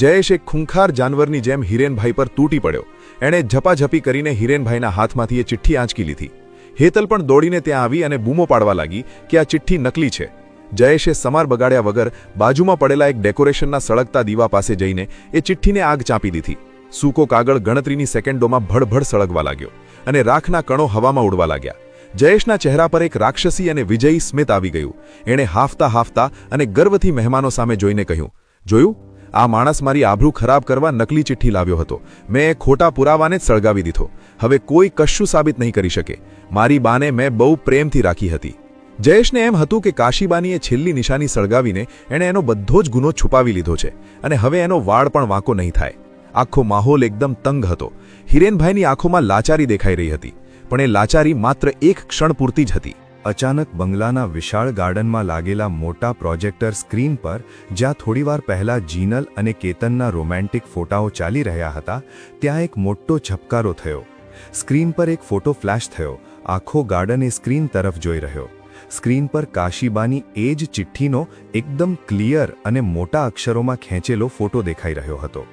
જયેશ એક ખૂંખાર જાનવરની જેમ હિરેનભાઈ પર તૂટી પડ્યો. એણે ઝપાઝપી કરીને હિરેનભાઈના હાથમાંથી એ ચિઠ્ઠી આંચકી લીધી. હેતલ પણ દોડીને ત્યાં આવી અને બૂમો પાડવા લાગી કે આ ચિઠ્ઠી નકલી છે. જયેશે સમાર બગાડ્યા વગર બાજુમાં પડેલા એક ડેકોરેશનના સળગતા દીવા પાસે જઈને એ ચિઠ્ઠીને આગ ચાંપી દીધી. સૂકો કાગળ ગણતરીની સેકન્ડોમાં ભડભડ સળગવા લાગ્યો અને રાખના કણો હવામાં ઉડવા લાગ્યા. જયેશના ચહેરા પર એક રાક્ષસી અને વિજયી સ્મિત આવી ગયું. એણે હાફતા હાફતા અને ગર્વથી મહેમાનો સામે જોઈને કહ્યું, જોયું, આ માણસ મારી આબરૂ ખરાબ કરવા નકલી ચિઠ્ઠી લાવ્યો હતો. મેં એ ખોટા પુરાવાને જ સળગાવી દીધો. હવે કોઈ કશું સાબિત નહીં કરી શકે. મારી બાને મેં બહુ પ્રેમથી રાખી હતી. જયેશને એમ હતું કે કાશીબાનીએ છેલ્લી નિશાની સળગાવીને એણે એનો બધો જ ગુનો છુપાવી લીધો છે અને હવે એનો વાળ પણ વાંકો નહીં થાય. આખો માહોલ એકદમ તંગ હતો. હિરેનભાઈની આંખોમાં લાચારી દેખાઈ રહી હતી, પણ એ લાચારી માત્ર એક ક્ષણ પૂરતી જ હતી. અચાનક બંગલાના વિશાળ ગાર્ડનમાં લાગેલા મોટા પ્રોજેક્ટર સ્ક્રીન પર જ્યાં થોડીવાર પહેલા જીનલ અને કેતનના રોમેન્ટિક ફોટાઓ ચાલી રહ્યા હતા, ત્યાં એક મોટો ઝબકારો થયો. સ્ક્રીન પર એક ફોટો ફ્લેશ થયો. આખો ગાર્ડન એ સ્ક્રીન તરફ જોઈ રહ્યો. સ્ક્રીન પર કાશીબાની એ જ ચિઠ્ઠીનો એકદમ ક્લિયર અને મોટા અક્ષરોમાં ખેંચેલો ફોટો દેખાઈ રહ્યો હતો.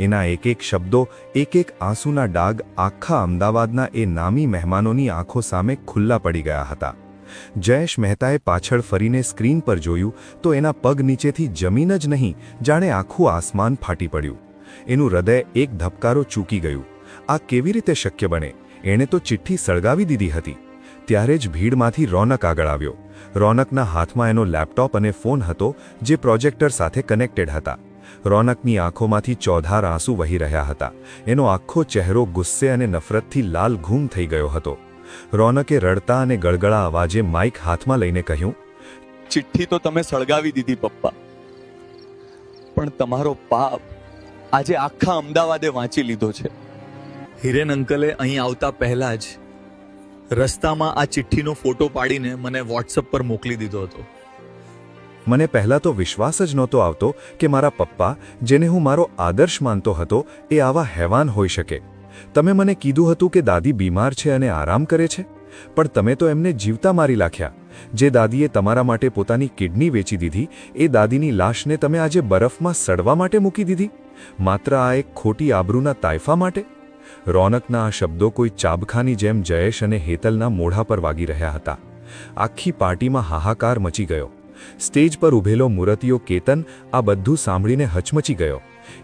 એના એક એક શબ્દો, એક એક આંસુના ડાઘ આખા અમદાવાદના એ નામી મહેમાનોની આંખો સામે ખુલ્લા પડી ગયા હતા. જયેશ મહેતાએ પાછળ ફરીને સ્ક્રીન પર જોયું તો એના પગ નીચેથી જમીન જ નહીં, જાણે આખું આસમાન ફાટી પડ્યું. એનું હૃદય એક ધબકારો ચૂકી ગયું. આ કેવી રીતે શક્ય બને? એણે તો ચિઠ્ઠી સળગાવી દીધી હતી. ત્યારે જ ભીડમાંથી રોનક આગળ આવ્યો. રોનકના હાથમાં એનો લેપટોપ અને ફોન હતો જે પ્રોજેક્ટર સાથે કનેક્ટેડ હતા. રોનકની આંખોમાંથી ચોધાર આંસુ વહી રહ્યા હતા. એનો આખો ચહેરો ગુસ્સે અને નફરતથી લાલ ઘૂમ થઈ ગયો હતો. રોનકે રડતા અને ગળગળા અવાજે માઇક હાથમાં લઈને કહ્યું, ચિઠ્ઠી તો તમે સળગાવી દીધી પપ્પા, પણ તમારો પાપ આજે આખા અમદાવાદે વાંચી લીધો છે. હિરેન અંકલે અહીં આવતા પહેલા જ રસ્તામાં આ ચિઠ્ઠીનો ફોટો પાડીને મને વોટ્સઅપ પર મોકલી દીધો હતો. મને પહેલાં તો વિશ્વાસ જ નહોતો આવતો કે મારા પપ્પા, જેને હું મારો આદર્શ માનતો હતો, એ આવા હેવાન હોઈ શકે. તમે મને કીધું હતું કે દાદી બીમાર છે અને આરામ કરે છે, પણ તમે તો એમને જીવતા મારી નાખ્યા. જે દાદીએ તમારા માટે પોતાની કિડની વેચી દીધી, એ દાદીની લાશને તમે આજે બરફમાં સડવા માટે મૂકી દીધી, માત્ર આ એક ખોટી આબરૂના તાઇફા માટે. રોનકના આ શબ્દો કોઈ ચાબખાની જેમ જયેશ અને હેતલના મોઢા પર વાગી રહ્યા હતા. આખી પાર્ટીમાં હાહાકાર મચી ગયો. સ્ટેજ પર ઊભેલો મૂર્તિઓ કેતન આ બધું સાંભળીને હચમચી ગયો.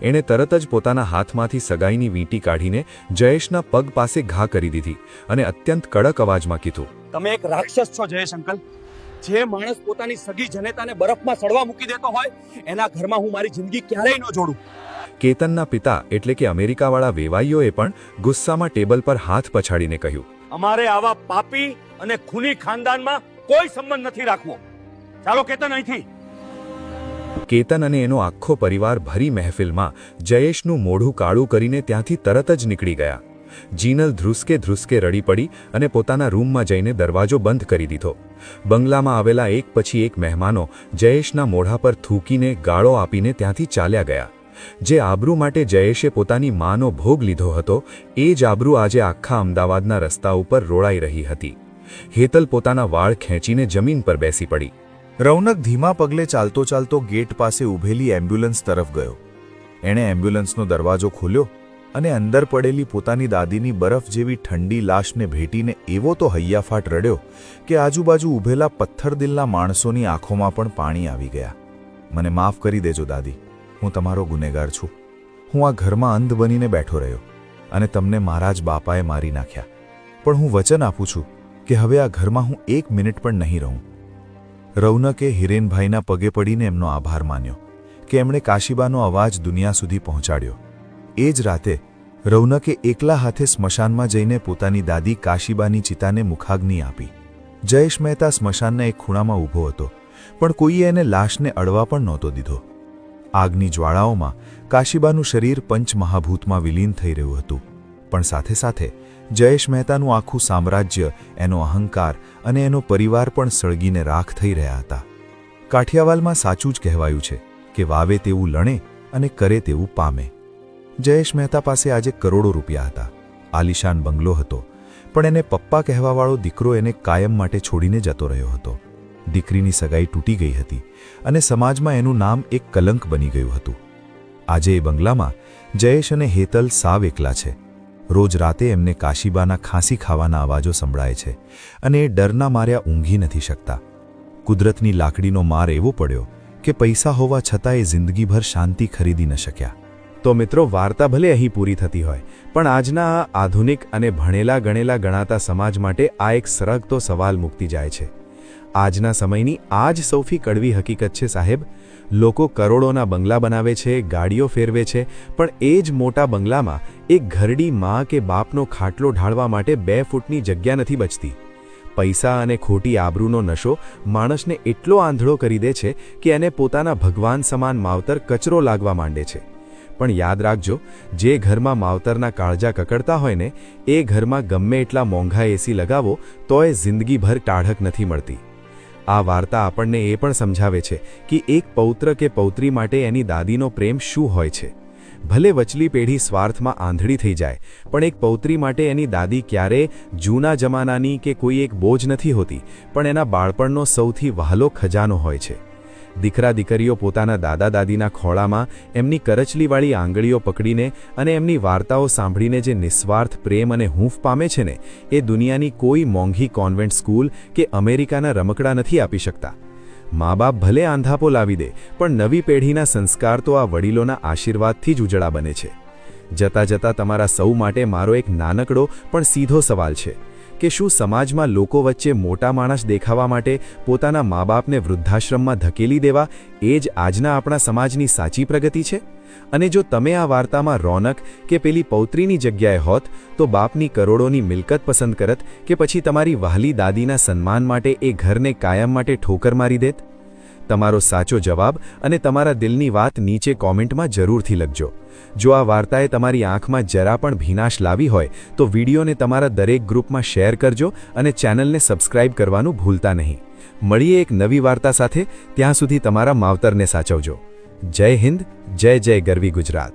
એણે તરત જ પોતાના હાથમાંથી સગાઈની વીંટી કાઢીને જયેશના પગ પાસે ઘા કરી દીધી અને અત્યંત કડક અવાજમાં કીધું, તમે એક રાક્ષસ છો જયેશ અંકલ. જે માણસ પોતાની સગી જનેતાને બરફમાં સડવા મૂકી દેતો હોય, એના ઘરમાં હું મારી જિંદગી ક્યારેય ન જોડું. કેતનના પિતા એટલે કે અમેરિકાવાળા વેવાઈઓએ પણ ગુસ્સામાં ટેબલ પર હાથ પછાડીને કહ્યું, અમારે આવા પાપી અને ખૂની ખાનદાનમાં કોઈ સંબંધ નથી રાખવો. ચાલો કેતન અહીંથી. કેતન અને એનો આખો પરિવાર ભરી મહેફિલમાં જયેશનું મોઢું કાળું કરીને ત્યાંથી તરત જ નીકળી ગયા. જીનલ ધ્રુસકે ધ્રુસકે રડી પડી અને પોતાના રૂમમાં જઈને દરવાજો બંધ કરી દીધો. બંગલામાં આવેલા એક પછી એક મહેમાનો જયેશના મોઢા પર થૂકીને ગાળો આપીને ત્યાંથી ચાલ્યા ગયા. જે આબરૂ માટે જયેશે પોતાની માનો ભોગ લીધો હતો એ જ આબરૂ આજે આખા અમદાવાદના રસ્તા ઉપર રોળાઈ રહી હતી. હેતલ પોતાના વાળ ખેંચીને જમીન પર બેસી પડી. રૌનક ધીમા પગલે ચાલતો ચાલતો ગેટ પાસે ઊભેલી એમ્બ્યુલન્સ તરફ ગયો. એણે એમ્બ્યુલન્સનો દરવાજો ખોલ્યો અને અંદર પડેલી પોતાની દાદીની બરફ જેવી ઠંડી લાશને ભેટીને એવો તો હૈયાફાટ રડ્યો કે આજુબાજુ ઊભેલા પથ્થરદિલના માણસોની આંખોમાં પણ પાણી આવી ગયા. મને માફ કરી દેજો દાદી, હું તમારો ગુનેગાર છું. હું આ ઘરમાં અંધ બનીને બેઠો રહ્યો અને તમને મારા જ બાપાએ મારી નાખ્યા. પણ હું વચન આપું છું કે હવે આ ઘરમાં હું 1 મિનિટ પણ નહીં રહું. રૌનકે હિરેનભાઈના પગે પડીને એમનો આભાર માન્યો કે એમણે કાશીબાનો અવાજ દુનિયા સુધી પહોંચાડ્યો. એ જ રાતે રૌનકે એકલા હાથે સ્મશાનમાં જઈને પોતાની દાદી કાશીબાની ચિતાને મુખાગ્નિ આપી. જયેશ મહેતા સ્મશાનના એક ખૂણામાં ઊભો હતો, પણ કોઈએ એને લાશને અડવા પણ નહોતો દીધો. આગની જ્વાળાઓમાં કાશીબાનું શરીર પંચમહાભૂતમાં વિલીન થઈ રહ્યું હતું, પણ સાથે સાથે જયેશ મહેતાનું આખું સામ્રાજ્ય, એનો અહંકાર અને એનો પરિવાર પણ સળગીને રાખ થઈ રહ્યા હતા. કાઠિયાવાડમાં સાચું જ કહેવાયું છે કે વાવે તેવું લણે અને કરે તેવું પામે. જયેશ મહેતા પાસે આજે કરોડો રૂપિયા હતા, આલિશાન બંગલો હતો, પણ એને પપ્પા કહેવાવાળો દીકરો એને કાયમ માટે છોડીને જતો રહ્યો હતો. દીકરીની સગાઈ તૂટી ગઈ હતી અને સમાજમાં એનું નામ એક કલંક બની ગયું હતું. આજે એ બંગલામાં જયેશ અને હેતલ સાવ એકલા છે. રોજ રાતે એમને કાશીબાના ખાંસી ખાવાના અવાજો સંભળાય છે અને એ ડરના માર્યા ઊંઘી નથી શકતા. કુદરતની લાકડીનો માર એવો પડ્યો કે પૈસા હોવા છતાં એ જિંદગીભર શાંતિ ખરીદી ન શક્યા. તો મિત્રો, વાર્તા ભલે અહીં પૂરી થતી હોય, પણ આજના આ આધુનિક અને ભણેલા ગણેલા ગણાતા સમાજ માટે આ એક સરગતો સવાલ મૂકતી જાય છે. આજના સમયની આ જ સૌથી કડવી હકીકત છે સાહેબ. લોકો કરોડોના બંગલા બનાવે છે, ગાડીઓ ફેરવે છે, પણ એ જ મોટા બંગલામાં એક ઘરડી મા કે બાપનો ખાટલો ઢાળવા માટે 2 ફૂટની જગ્યા નથી બચતી. પૈસા અને ખોટી આબરૂનો નશો માણસને એટલો આંધળો કરી દે છે કે એને પોતાના ભગવાન સમાન માવતર કચરો લાગવા માંડે છે. પણ યાદ રાખજો, જે ઘરમાં માવતરના કાળજા કકડતા હોય ને એ ઘરમાં ગમે એટલા મોંઘા એસી લગાવો તોય જિંદગીભર ટાઢક નથી મળતી. આ વાર્તા આપણને એ પણ સમજાવે છે કે એક પૌત્ર કે પૌત્રી માટે એની દાદીનો પ્રેમ શું હોય છે. ભલે વચલી પેઢી સ્વાર્થમાં આંધળી થઈ જાય, પણ એક પૌત્રી માટે એની દાદી ક્યારેય જૂના જમાનાની કે કોઈ એક બોજ નથી હોતી, પણ એના બાળપણનો સૌથી વહાલો ખજાનો હોય છે. દીકરા દીકરીઓ પોતાના દાદા દાદીના ખોળામાં એમની કરચલીવાળી આંગળીઓ પકડીને અને એમની વાર્તાઓ સાંભળીને જે નિસ્વાર્થ પ્રેમ અને હૂંફ પામે છે ને, એ દુનિયાની કોઈ મોંઘી કોન્વેન્ટ સ્કૂલ કે અમેરિકાના રમકડા નથી આપી શકતા. મા બાપ ભલે આંધાપો લાવી દે, પણ નવી પેઢીના સંસ્કાર તો આ વડીલોના આશીર્વાદથી જ ઉજળા બને છે. જતાં જતાં તમારા સૌ માટે મારો એક નાનકડો પણ સીધો સવાલ છે કે શું સમાજમાં લોકો વચ્ચે મોટા માણસ દેખાવા માટે પોતાના મા બાપને વૃદ્ધાશ્રમમાં ધકેલી દેવા એ જ આજના આપણા સમાજની સાચી પ્રગતિ છે? અને જો તમે આ વાર્તામાં રોનક કે પેલી પૌત્રીની જગ્યાએ હોત તો બાપની કરોડોની મિલકત પસંદ કરત કે પછી તમારી વહાલી દાદીના સન્માન માટે એ ઘરને કાયમ માટે ઠોકર મારી દેત? તમારો સાચો જવાબ અને તમારા દિલની વાત નીચે કોમેન્ટમાં જરૂરથી લખજો. જો આ વાર્તાએ તમારી આંખમાં જરા પણ ભીનાશ લાવી હોય તો વિડીયોને તમારા દરેક ગ્રુપમાં શેર કરજો અને ચેનલને સબસ્ક્રાઇબ કરવાનું ભૂલતા નહીં. મળીએ એક નવી વાર્તા સાથે. ત્યાં સુધી તમારા માવતરને સાચવજો. જય હિન્દ, જય જય ગરવી ગુજરાત.